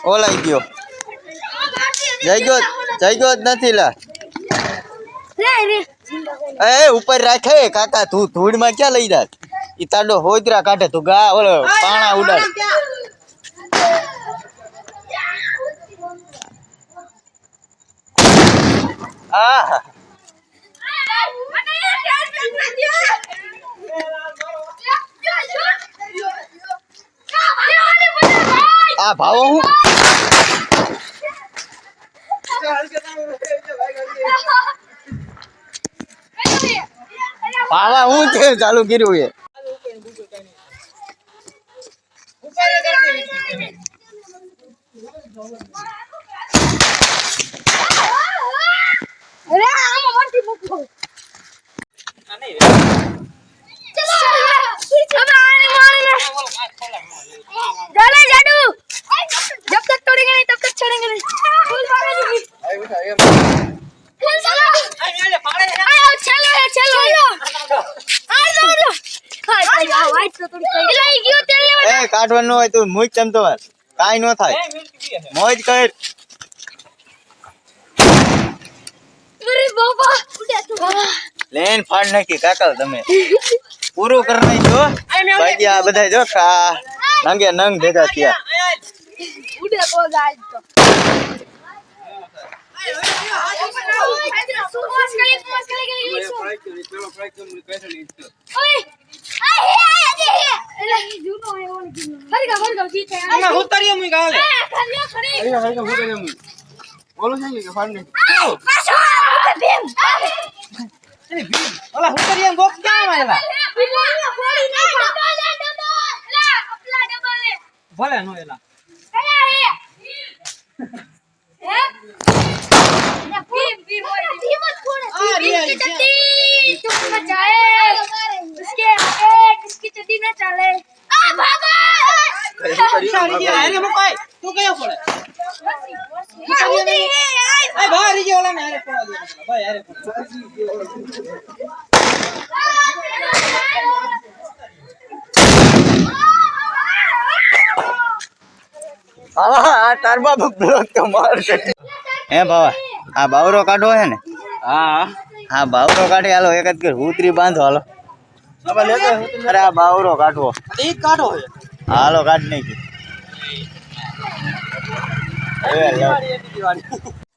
ઓલાઈ ગયો જઈ ગયો જ નથી લા એ ઉપર રાખે કાકા તું ધૂળમાં ક્યાં લઈ જા ઈ તાડો હોદરા કાઢે તું ગા ઓલો પાણા ઉડાડ આ આ ભાવો હું ભાવા હું છે ચાલુ કર્યું છે जब तक तोड़ेंगे नहीं तब तक छोड़ेंगे नहीं કાઢવાનું હોય તું મુજ ચમતો કાઈ નો થાય મોજ કર લેન ફાડ નાખી કાકા તમે પૂરું કરી નાખજો બાકી આ બધા જો નંગે નંગ ભેગા થયા ઉડે તો જાય તો ભલે નો એલા किसकी चड्डी ना चले તું કયો પડે ભાઈ રીજે ઓલા ને હારે પડવા દે ભાઈ હારે હા તાર બાપ બ્લોક તો માર હે બાવા આ બાવરો કાઢો હે ને હા હા બાવરો કાઢી હાલો એક જ કર ઉતરી બાંધો હાલો અરે આ બાવરો કાઢવો ઈ કાઢો હે હાલો કાઢ નાખી